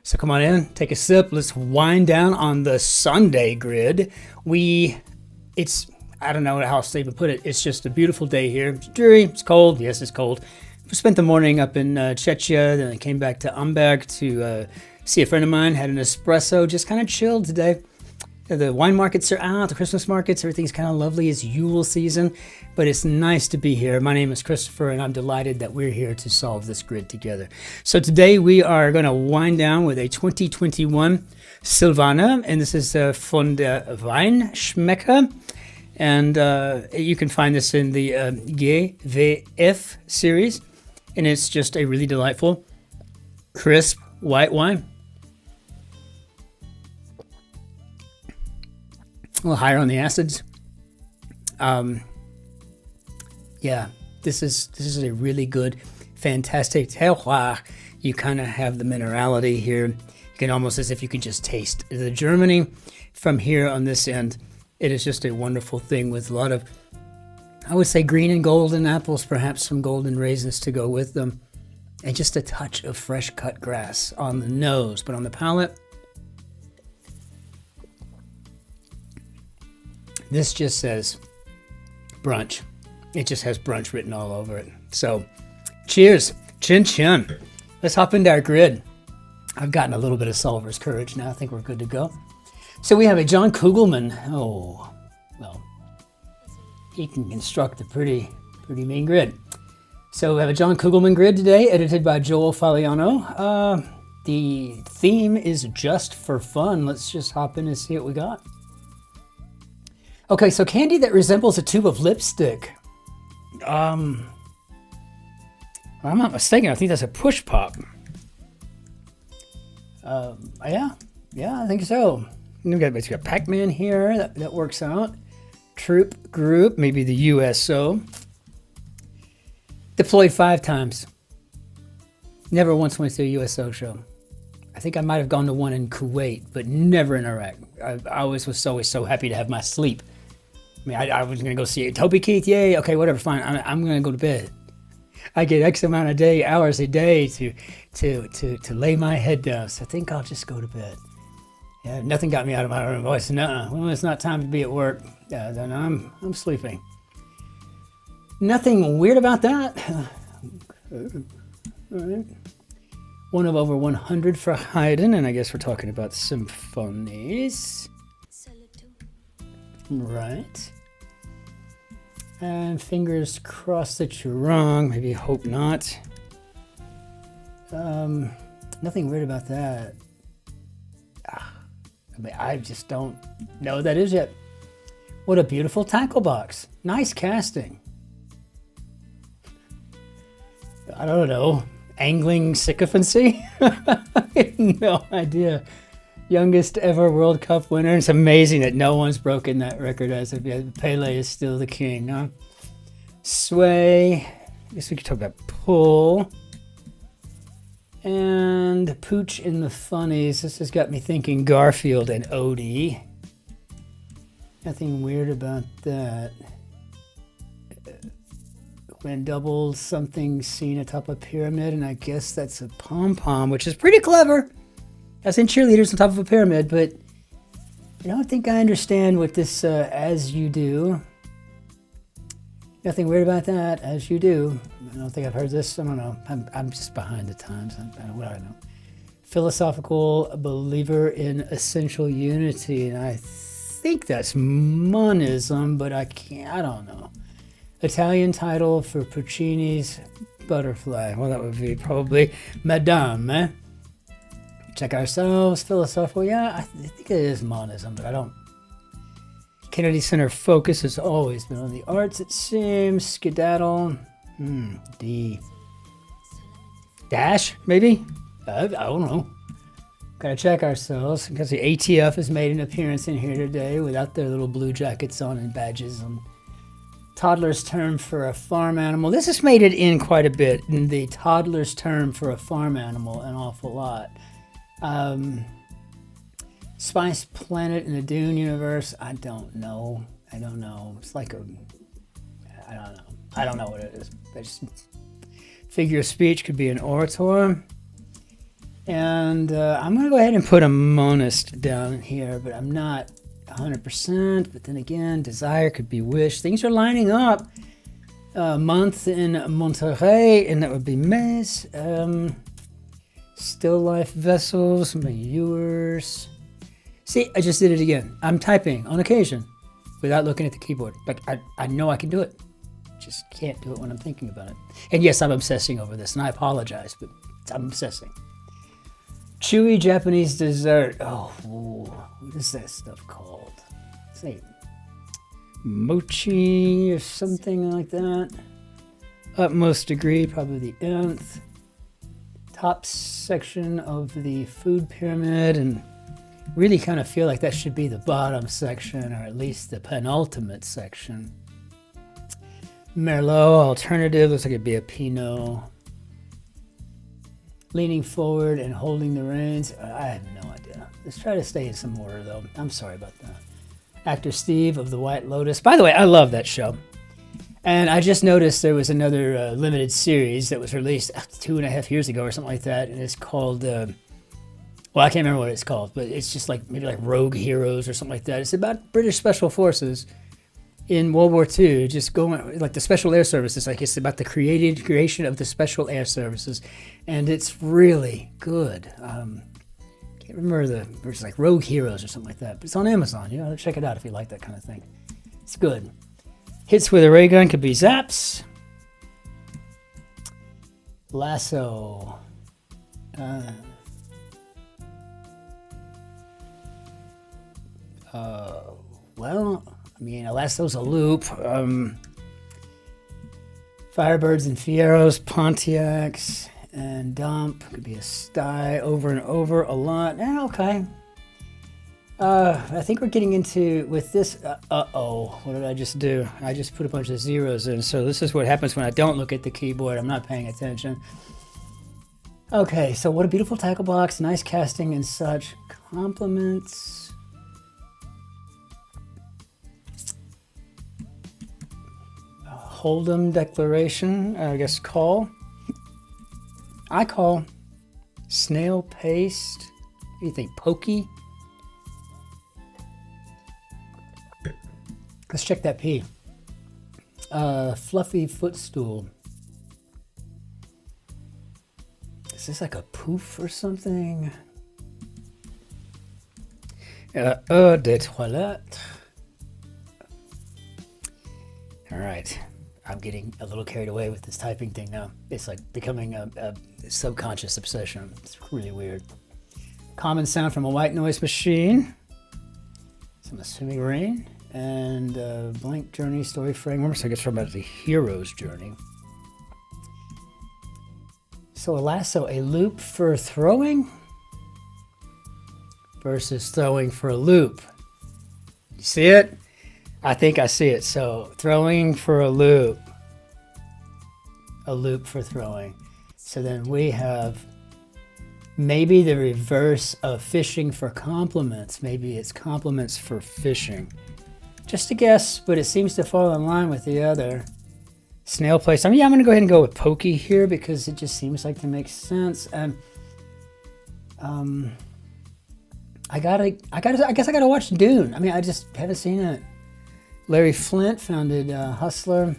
So come on in, take a sip. Let's wind down on the Sunday grid. I don't know how else to even put it. It's just a beautiful day here. It's dreary, it's cold. Yes, it's cold. We spent the morning up in Czechia, then I came back to Amberg to see a friend of mine, had an espresso, just kind of chilled today. The wine markets are out, the Christmas markets, everything's kind of lovely. It's Yule season, but it's nice to be here. My name is Christopher, and I'm delighted that we're here to solve this grid together. So today we are going to wind down with a 2021 Silvaner, and this is von der Weinschmecker. And you can find this in the GWF series, and it's just a really delightful, crisp white wine. A little higher on the acids. Yeah, this is a really good, fantastic terroir. You kind of have the minerality here. You can almost, as if you can just taste the Germany from here on this end. It is just a wonderful thing with a lot of, I would say, green and golden apples, perhaps some golden raisins to go with them, and just a touch of fresh cut grass on the nose, but on the palate, this just says brunch. It just has brunch written all over it. So, cheers. Cin-Cin. Let's hop into our grid. I've gotten a little bit of solver's courage now. I think we're good to go. So we have a John Kugelman. Oh, well, he can construct a pretty mean grid. So we have a John Kugelman grid today, edited by Joel Faliano. The theme is just for fun. Let's just hop in and see what we got. Okay, so candy that resembles a tube of lipstick. If I'm not mistaken, I think that's a push pop. Yeah, I think so. We've got Pac-Man here, that works out. Troop Group, maybe the USO. Deployed 5 times. Never once went to a USO show. I think I might have gone to one in Kuwait, but never in Iraq. I always was always so happy to have my sleep. I mean, I was going to go see Toby Keith, yay, okay, whatever, fine. I'm going to go to bed. I get X amount of hours a day to lay my head down. So I think I'll just go to bed. Yeah, nothing got me out of my own voice. No, well, it's not time to be at work. Then I'm sleeping. Nothing weird about that. All right. One of over 100 for Haydn, and I guess we're talking about symphonies. Right. And fingers crossed that you're wrong. Maybe hope not. Nothing weird about that. I just don't know what that is yet. What a beautiful tackle box. Nice casting. I don't know. Angling sycophancy? I have no idea. Youngest ever World Cup winner. It's amazing that no one's broken that record as of yet. Pele is still the king, huh? Sway. I guess we could talk about pull. And Pooch in the Funnies. This has got me thinking Garfield and Odie. Nothing weird about that. When double something seen atop a pyramid, and I guess that's a pom-pom, which is pretty clever. As in cheerleaders on top of a pyramid, but I don't think I understand what this as you do. Nothing weird about that, as you do. I don't think I've heard this. I don't know. I'm just behind the times. I don't know. Philosophical believer in essential unity, and I think that's monism, but I don't know. Italian title for Puccini's Butterfly. Well, that would be probably Madame, eh? Check ourselves, philosophical. Yeah, I think it is monism, but I don't. Kennedy Center focus has always been on the arts, it seems. Skedaddle. D. Dash, maybe? I don't know. Gotta check ourselves because the ATF has made an appearance in here today without their little blue jackets on and badges on. Toddler's term for a farm animal. This has made it in quite a bit. In the toddler's term for a farm animal, an awful lot. Spice Planet in the Dune universe. I don't know. It's like I don't know what it is. Figure of speech could be an orator. And I'm going to go ahead and put a monist down here, but I'm not 100%. But then again, desire could be wish. Things are lining up. Month in Monterey, and that would be Maze. Still life vessels, my viewers. See, I just did it again. I'm typing on occasion without looking at the keyboard. Like, I know I can do it. Just can't do it when I'm thinking about it. And yes, I'm obsessing over this, and I apologize, but I'm obsessing. Chewy Japanese dessert. Oh, what is that stuff called? Say mochi or something like that. Utmost degree, probably the nth. Top section of the food pyramid, and really kind of feel like that should be the bottom section, or at least the penultimate section. Merlot alternative, looks like it'd be a Pinot. Leaning forward and holding the reins. I have no idea. Let's try to stay in some order though. I'm sorry about that. Actor Steve of The White Lotus. By the way, I love that show. And I just noticed there was another limited series that was released 2.5 years ago or something like that. And it's called, well, I can't remember what it's called, but it's just like maybe like Rogue Heroes or something like that. It's about British Special Forces in World War II, just going like the Special Air Services. Like it's about the creation of the Special Air Services. And it's really good. Can't remember it's like Rogue Heroes or something like that. But it's on Amazon. You know, check it out if you like that kind of thing. It's good. Hits with a ray gun could be zaps. Lasso. Well, I mean, a lasso's a loop. Firebirds and Fieros, Pontiacs, and dump. Could be a sty over and over a lot. Okay. I think we're getting into with this. What did I just do? I just put a bunch of zeros in. So this is what happens when I don't look at the keyboard. I'm not paying attention. Okay, so what a beautiful tackle box. Nice casting and such. Compliments. Hold'em declaration. I guess call. I call. Snail paste. What do you think? Pokey? Let's check that P. Fluffy footstool. Is this like a poof or something? Eau de toilette. All right. I'm getting a little carried away with this typing thing now. It's like becoming a subconscious obsession. It's really weird. Common sound from a white noise machine. Some swimming rain. And blank journey story frame. So I guess from about the hero's journey. So a lasso, a loop for throwing versus throwing for a loop. You see it? I think I see it. So throwing for a loop for throwing. So then we have maybe the reverse of fishing for compliments. Maybe it's compliments for fishing. Just a guess, but it seems to fall in line with the other. Snail place. I'm going to go ahead and go with pokey here because it just seems like to make sense. And I guess I gotta watch Dune. I mean, I just haven't seen it. Larry Flint founded Hustler.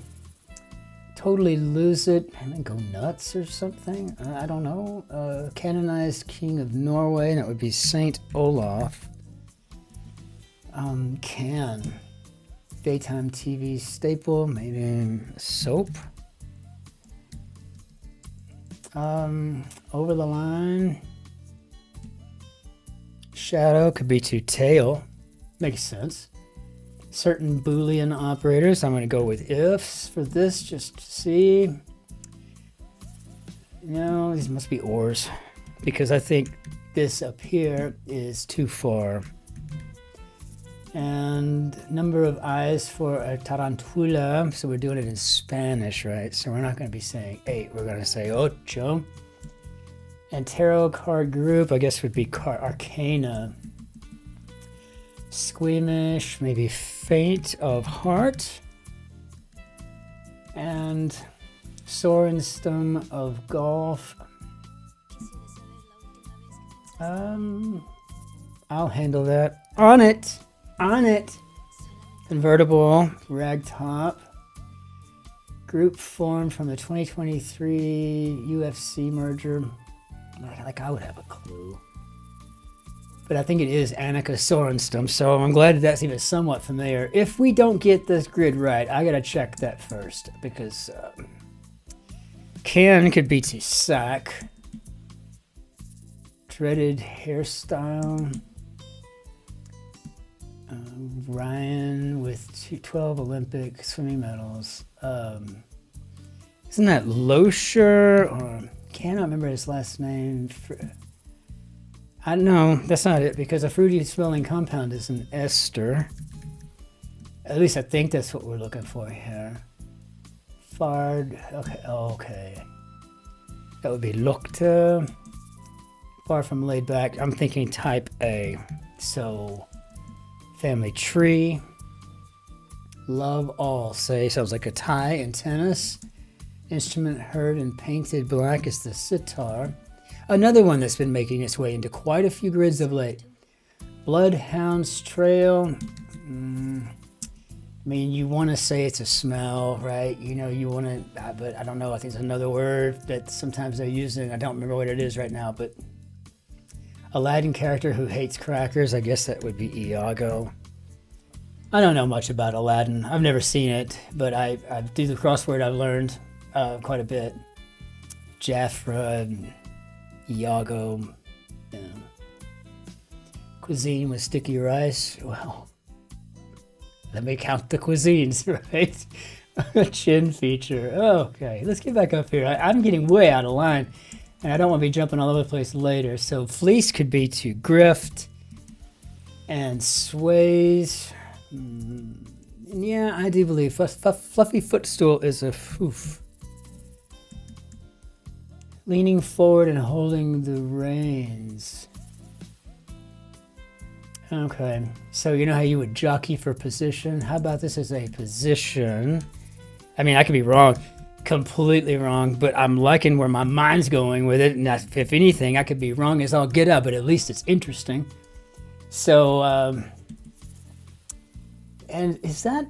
Totally lose it and go nuts or something. I don't know. Canonized King of Norway. That would be Saint Olaf. Can. Daytime TV staple, maybe soap. Over the line. Shadow could be to tail. Makes sense. Certain Boolean operators. I'm going to go with ifs for this just to see. No, these must be ors because I think this up here is too far. And number of eyes for a tarantula. So we're doing it in Spanish, right? So we're not going to be saying 8. We're going to say ocho. And tarot card group, I guess would be Arcana. Squeamish, maybe faint of heart. And Sorenstum of golf. I'll handle that. On it. Convertible, ragtop. Group formed from the 2023 UFC merger. Like I would have a clue. But I think it is Annika Sorenstam, so I'm glad that's even somewhat familiar. If we don't get this grid right, I gotta check that first, because Ken could be to sack. Dreaded hairstyle. Ryan with 12 Olympic swimming medals. Isn't that Loescher? Or cannot remember his last name. I don't know. That's not it, because a fruity smelling compound is an ester. At least I think that's what we're looking for here. Fard. Okay. That would be Lukta. Far from laid back. I'm thinking type A. So, family tree. Love all. Sounds like a tie in tennis. Instrument heard and painted black is the sitar. Another one that's been making its way into quite a few grids of late. Bloodhound's Trail. I mean, you want to say it's a smell, right? You know, you want to, but I don't know. I think it's another word that sometimes they're using. I don't remember what it is right now, but Aladdin character who hates crackers. I guess that would be Iago. I don't know much about Aladdin. I've never seen it, but I through the crossword I've learned quite a bit. Jafra, Iago, cuisine with sticky rice. Well, let me count the cuisines, right? Chin feature. Okay, let's get back up here. I'm getting way out of line, and I don't want to be jumping all over the place later. So fleece could be to grift, and sways. Yeah, I do believe fluffy footstool is a foof. Leaning forward and holding the reins. Okay, so you know how you would jockey for position? How about this as a position? I mean, I could be wrong, completely wrong, but I'm liking where my mind's going with it. And if anything, I could be wrong as all get up, but at least it's interesting. So, and is that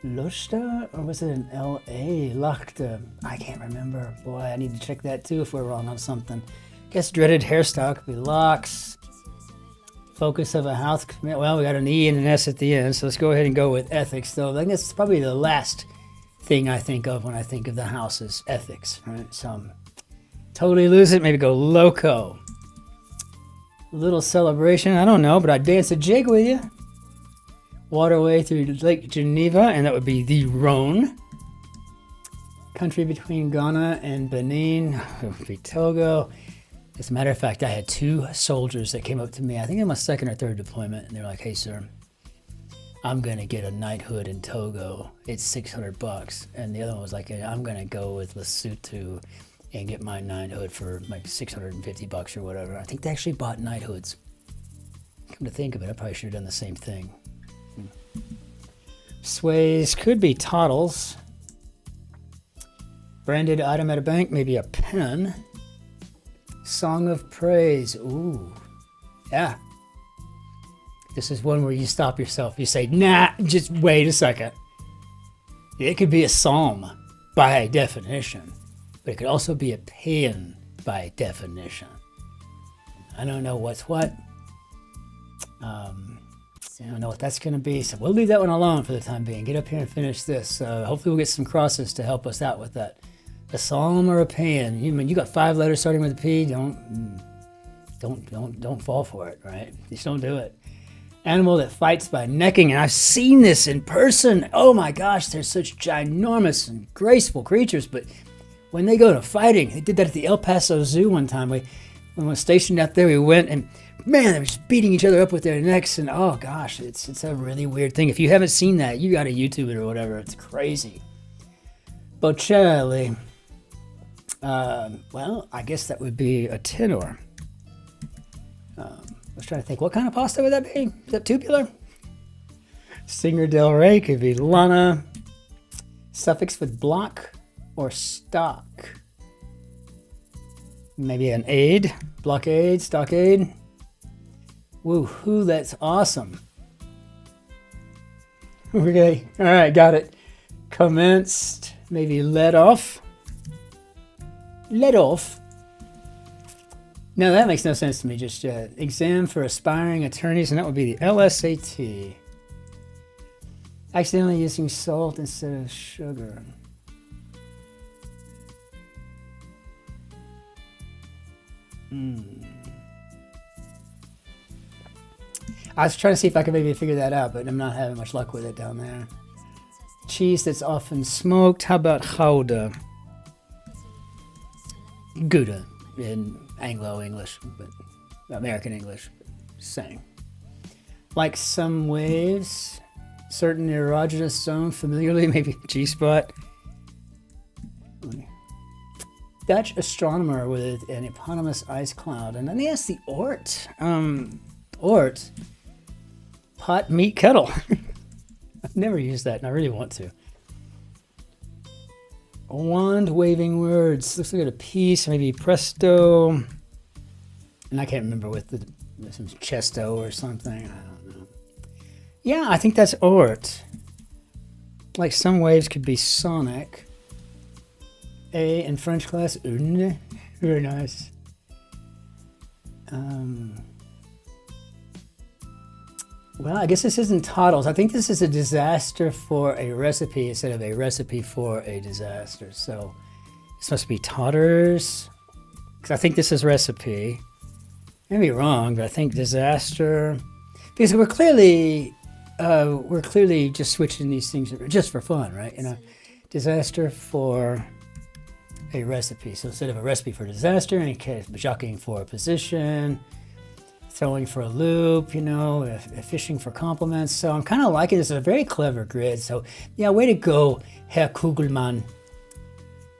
Lusta, or was it an L-A? Lachta? I can't remember. Boy, I need to check that too if we're wrong on something. Guess dreaded hairstyle could be locks. Focus of a house. Well, we got an E and an S at the end, so let's go ahead and go with ethics, though. I think that's probably the last thing I think of when I think of the house is ethics, right? So totally lose it, maybe go loco. Little celebration, I don't know, but I'd dance a jig with you. Waterway through Lake Geneva, and that would be the Rhone. Country between Ghana and Benin, it would be Togo. As a matter of fact, I had 2 soldiers that came up to me, I think in my 2nd or 3rd deployment, and they're like, hey, sir, I'm going to get a knighthood in Togo. It's $600. And the other one was like, I'm going to go with Lesotho and get my knighthood for like $650 or whatever. I think they actually bought knighthoods. Come to think of it, I probably should have done the same thing. Sways could be toddles. Branded item at a bank, maybe a pen. Song of praise. Ooh, yeah. This is one where you stop yourself. You say, nah, just wait a second. It could be a psalm by definition, but it could also be a paean by definition. I don't know what's what. I don't know what that's going to be, so we'll leave that one alone for the time being. Get up here and finish this. Hopefully we'll get some crosses to help us out with that. A psalm or a paean. You got 5 letters starting with a P. Don't fall for it, right? Just don't do it. Animal that fights by necking, and I've seen this in person. Oh my gosh, they're such ginormous and graceful creatures, but when they go to fighting, they did that at the El Paso Zoo one time. When we were stationed out there, we went and man, they were just beating each other up with their necks, and oh gosh, it's a really weird thing. If you haven't seen that, you got to YouTube it or whatever. It's crazy. Bocelli. Well, I guess that would be a tenor. I was trying to think, what kind of pasta would that be? Is that tubular? Singer Del Rey could be Lana. Suffix with block or stock. Maybe an aid, blockade, stockade. Woohoo, that's awesome. Okay, all right, got it. Commenced, maybe let off. Let off. No, that makes no sense to me just yet. Exam for aspiring attorneys, and that would be the LSAT. Accidentally using salt instead of sugar. I was trying to see if I could maybe figure that out, but I'm not having much luck with it down there. Cheese that's often smoked. How about Gouda? Gouda in Anglo-English, but American English, same. Like some waves, certain erogenous zone, familiarly, maybe G-spot. Dutch astronomer with an eponymous ice cloud. And then he has the Oort. Oort. Pot, meat, kettle. I've never used that, and I really want to. Wand waving words. Looks like a piece, maybe presto. And I can't remember with some chesto or something. I don't know. Yeah, I think that's Oort. Like some waves could be sonic. A in French class, une. Very nice. Well, I guess this isn't toddles. I think this is a disaster for a recipe instead of a recipe for a disaster. So this must be totters. Because I think this is recipe. I may be wrong, but I think disaster. Because we're clearly just switching these things just for fun, right? You know, disaster for a recipe. So instead of a recipe for disaster, and jockeying for a position, throwing for a loop, you know, fishing for compliments. So I'm kind of liking this. It's a very clever grid. So yeah, way to go, Herr Kugelmann.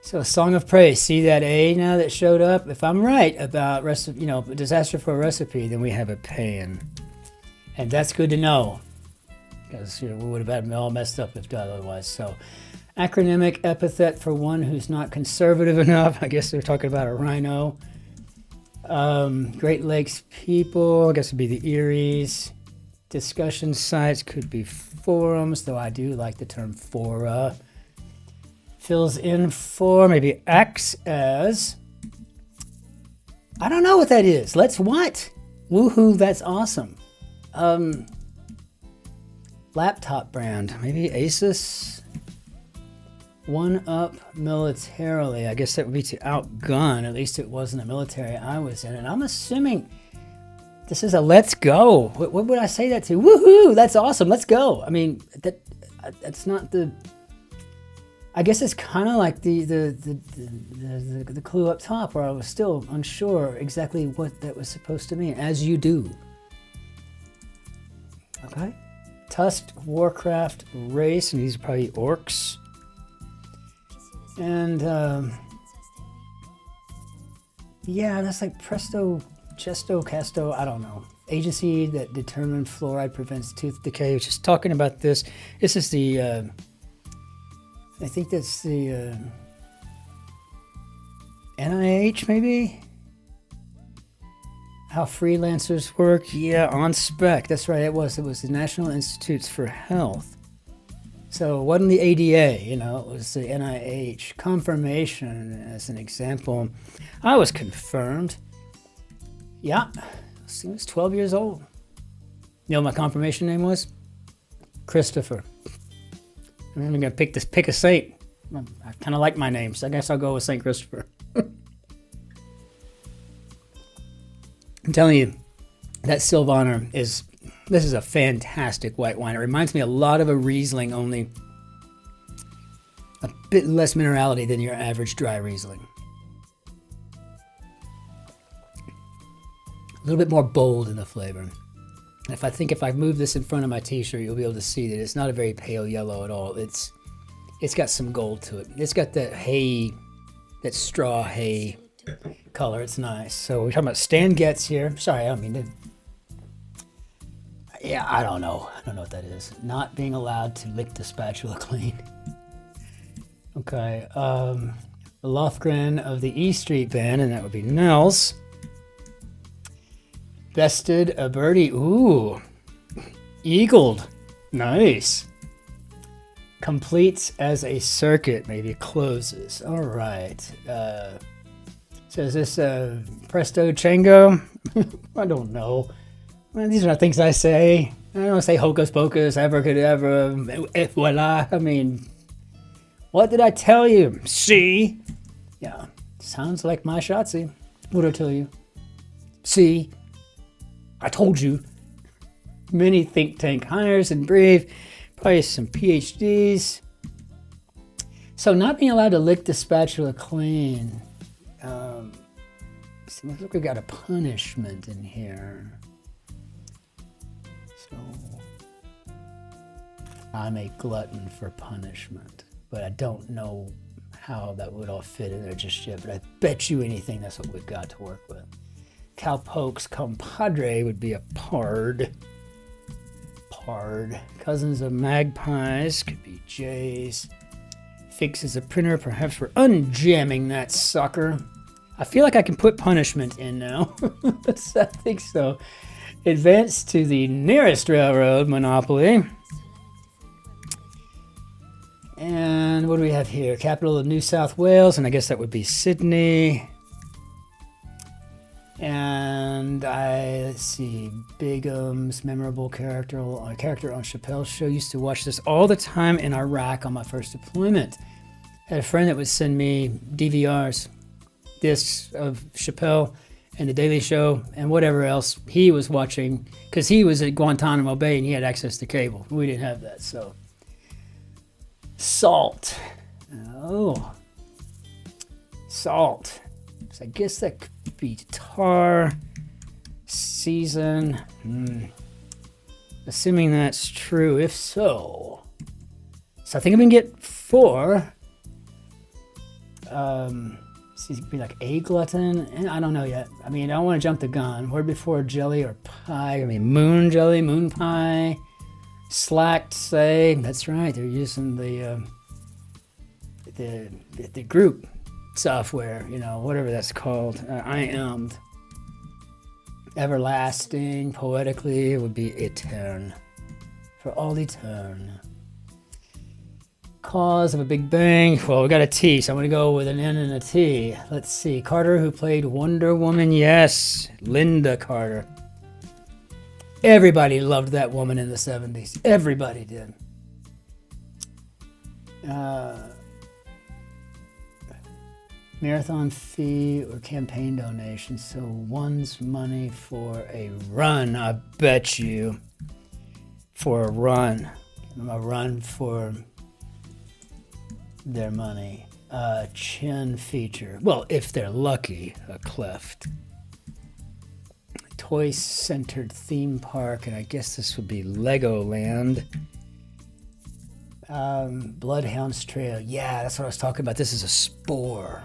So a song of praise. See that A now that showed up? If I'm right about recipe, you know, disaster for a recipe, then we have a pan. And that's good to know. Because you know, we would have been all messed up if done otherwise. So acronymic epithet for one who's not conservative enough. I guess they're talking about a rhino. Great Lakes people, I guess it'd be the Eries. Discussion sites could be forums, though I do like the term fora. Fills in for, maybe acts as. I don't know what that is. Let's what? Woohoo, that's awesome. Laptop brand, maybe Asus. One up militarily. I guess that would be to outgun. At least it wasn't a military I was in. And I'm assuming this is a let's go. What would I say that to? Woohoo! That's awesome. Let's go. I mean, that's not the. I guess it's kind of like the clue up top where I was still unsure exactly what that was supposed to mean, as you do. Okay. Tusk, Warcraft, race, and these are probably orcs. And yeah, that's like Presto, Chesto, Casto, I don't know. Agency that determined fluoride prevents tooth decay, which is talking about this. This is the, I think that's the NIH maybe? How freelancers work? Yeah, on spec. That's right, it was the National Institutes for Health. So it wasn't the ADA, you know, it was the NIH. Confirmation, as an example. I was confirmed. Yeah, I was 12 years old. You know what my confirmation name was? Christopher. I'm going to pick a saint. I kind of like my name, so I guess I'll go with St. Christopher. I'm telling you, that Sylvaner this is a fantastic white wine. It reminds me a lot of a Riesling, only a bit less minerality than your average dry Riesling. A little bit more bold in the flavor. If I move this in front of my t-shirt, you'll be able to see that it's not a very pale yellow at all. It's got some gold to it. It's got that hay, that straw hay color. It's nice. So we're talking about Stan Getz here. Sorry, I don't mean to. Yeah, I don't know. I don't know what that is. Not being allowed to lick the spatula clean. Okay. The Lofgren of the E Street Band, and that would be Nels. Bested a birdie. Ooh. Eagled. Nice. Completes as a circuit, maybe closes. All right. So is this Presto Chango? I don't know. Well, these are not things I say. I don't say hocus pocus, abracadabra, voila. I mean, what did I tell you? See? Yeah, sounds like my Shotzi. What did I tell you? See? I told you. Many think tank hires and brief. Probably some PhDs. So not being allowed to lick the spatula clean. See, looks like we got a punishment in here. So I'm a glutton for punishment, but I don't know how that would all fit in there just yet. But I bet you anything that's what we've got to work with. Cowpoke's compadre would be a pard. Pard. Cousins of magpies could be jays. Fix is a printer, perhaps we're unjamming that sucker. I feel like I can put punishment in now. I think so. Advance to the nearest railroad, Monopoly. And what do we have here? Capital of New South Wales, and I guess that would be Sydney. And let's see, Bigum's memorable character on Chappelle's show. Used to watch this all the time in Iraq on my first deployment. Had a friend that would send me DVRs, discs of Chappelle and The Daily Show and whatever else he was watching, because he was at Guantanamo Bay and he had access to cable. We didn't have that, so. Salt. Oh. Salt. So I guess that could be tar. Season. Assuming that's true. If so. So I think I'm going to get 4. See, it could be like a glutton. And I don't know yet. I mean, I don't want to jump the gun. Word before jelly or pie. I mean, moon jelly, moon pie. Slacked say. That's right. They're using the group software, you know, whatever that's called. I am. Everlasting, poetically, it would be etern. For all etern. Cause of a Big Bang. Well, we got a T, so I'm going to go with an N and a T. Let's see. Carter, who played Wonder Woman. Yes. Linda Carter. Everybody loved that woman in the 70s. Everybody did. Marathon fee or campaign donation. So one's money for a run, I bet you. For a run. Give them a run for their money. Chin feature. Well, if they're lucky, a cleft. Toy-centered theme park, and I guess this would be Legoland. Bloodhound's Trail. Yeah, that's what I was talking about. This is a spore.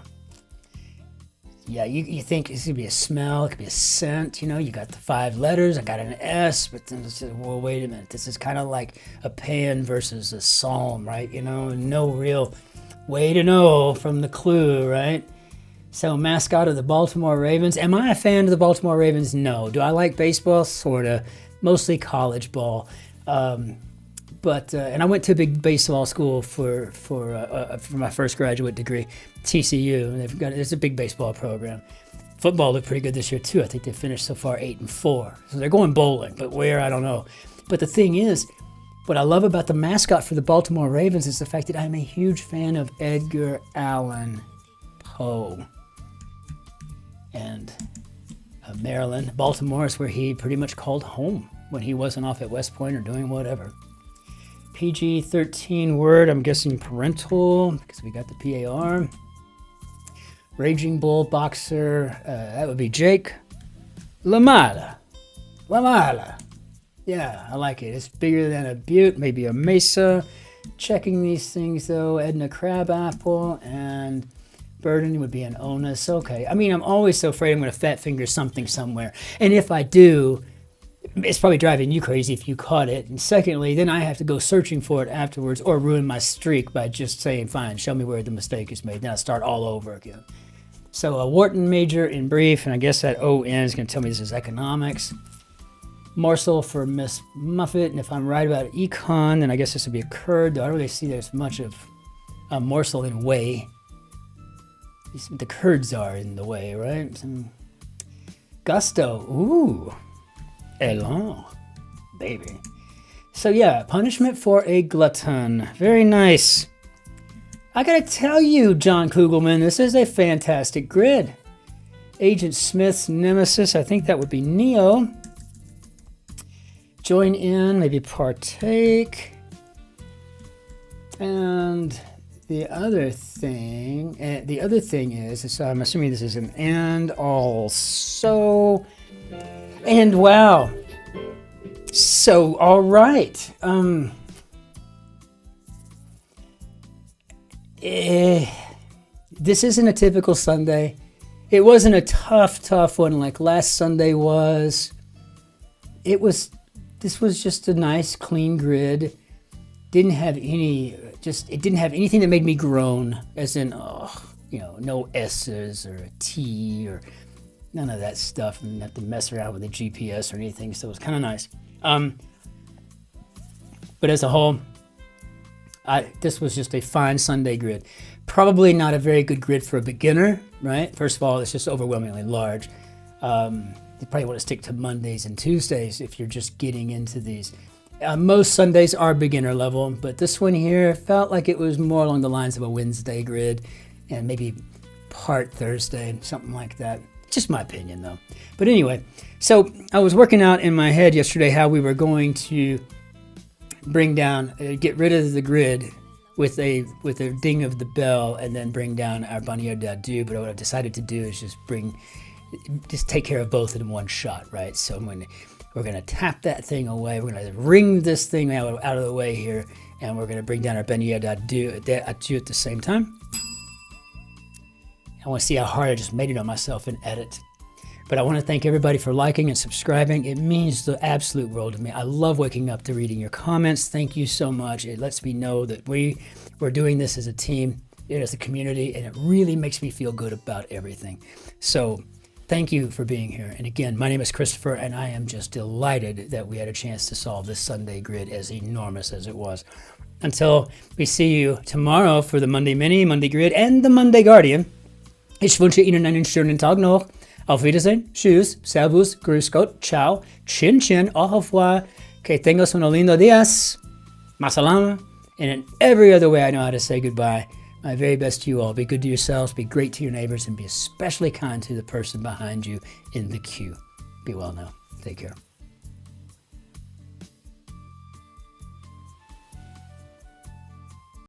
Yeah, you think it's going to be a smell, it could be a scent, you know, you got the 5 letters, I got an S, but then it's just, well, wait a minute, this is kind of like a pan versus a psalm, right? You know, no real way to know from the clue, right? So, mascot of the Baltimore Ravens. Am I a fan of the Baltimore Ravens? No. Do I like baseball? Sort of. Mostly college ball. But I went to a big baseball school for my first graduate degree, TCU. And it's a big baseball program. Football looked pretty good this year too. I think they finished so far 8-4. So they're going bowling, but where, I don't know. But the thing is, what I love about the mascot for the Baltimore Ravens is the fact that I'm a huge fan of Edgar Allan Poe. And Maryland, Baltimore is where he pretty much called home when he wasn't off at West Point or doing whatever. PG-13 word, I'm guessing parental, because we got the PAR. Raging Bull boxer, that would be Jake LaMala. Yeah, I like it. It's bigger than a butte, maybe a mesa. Checking these things though, Edna Crabapple and Burden would be an onus. Okay, I mean, I'm always so afraid I'm going to fat finger something somewhere. And if I do, it's probably driving you crazy if you caught it. And secondly, then I have to go searching for it afterwards or ruin my streak by just saying, fine, show me where the mistake is made. Then I start all over again. So a Wharton major in brief, and I guess that ON is going to tell me this is economics. Morsel for Miss Muffet, and if I'm right about econ, then I guess this would be a curd, though I don't really see there's much of a morsel in way. The curds are in the way, right? Gusto, ooh. Elan, baby. So yeah, punishment for a glutton. Very nice. I gotta tell you, John Kugelman, this is a fantastic grid. Agent Smith's nemesis, I think that would be Neo. Join in, maybe partake. And the other thing is, so I'm assuming this is an and also. And wow. So, all right. This isn't a typical Sunday. It wasn't a tough one like last Sunday was. This was just a nice, clean grid. It didn't have anything that made me groan, as in, no S's or a T or none of that stuff, and have to mess around with the GPS or anything, so it was kind of nice. But as a whole, this was just a fine Sunday grid. Probably not a very good grid for a beginner, right? First of all, it's just overwhelmingly large. You probably want to stick to Mondays and Tuesdays if you're just getting into these. Most Sundays are beginner level, but this one here felt like it was more along the lines of a Wednesday grid and maybe part Thursday, something like that. Just my opinion, though. But anyway, so I was working out in my head yesterday how we were going to bring down, get rid of the grid with a ding of the bell, and then bring down our Bonnier Dadu. But what I've decided to do is just take care of both in one shot, right? So we're going to tap that thing away. We're going to ring this thing out of the way here, and we're going to bring down our Bonnier Dadu at the same time. I want to see how hard I just made it on myself in edit. But I want to thank everybody for liking and subscribing. It means the absolute world to me. I love waking up to reading your comments. Thank you so much. It lets me know that we're doing this as a team, as a community, and it really makes me feel good about everything. So thank you for being here. And again, my name is Christopher, and I am just delighted that we had a chance to solve this Sunday grid, as enormous as it was. Until we see you tomorrow for the Monday Mini, Monday Grid, and the Monday Guardian. Ich wünsche Ihnen einen schönen Tag noch. Auf Wiedersehen. Tschüss. Servus. Grüß Gott. Ciao. Cin-Cin. Au revoir. Que tengas un lindo días. Masalama. And in every other way I know how to say goodbye. My very best to you all. Be good to yourselves. Be great to your neighbors. And be especially kind to the person behind you in the queue. Be well now. Take care.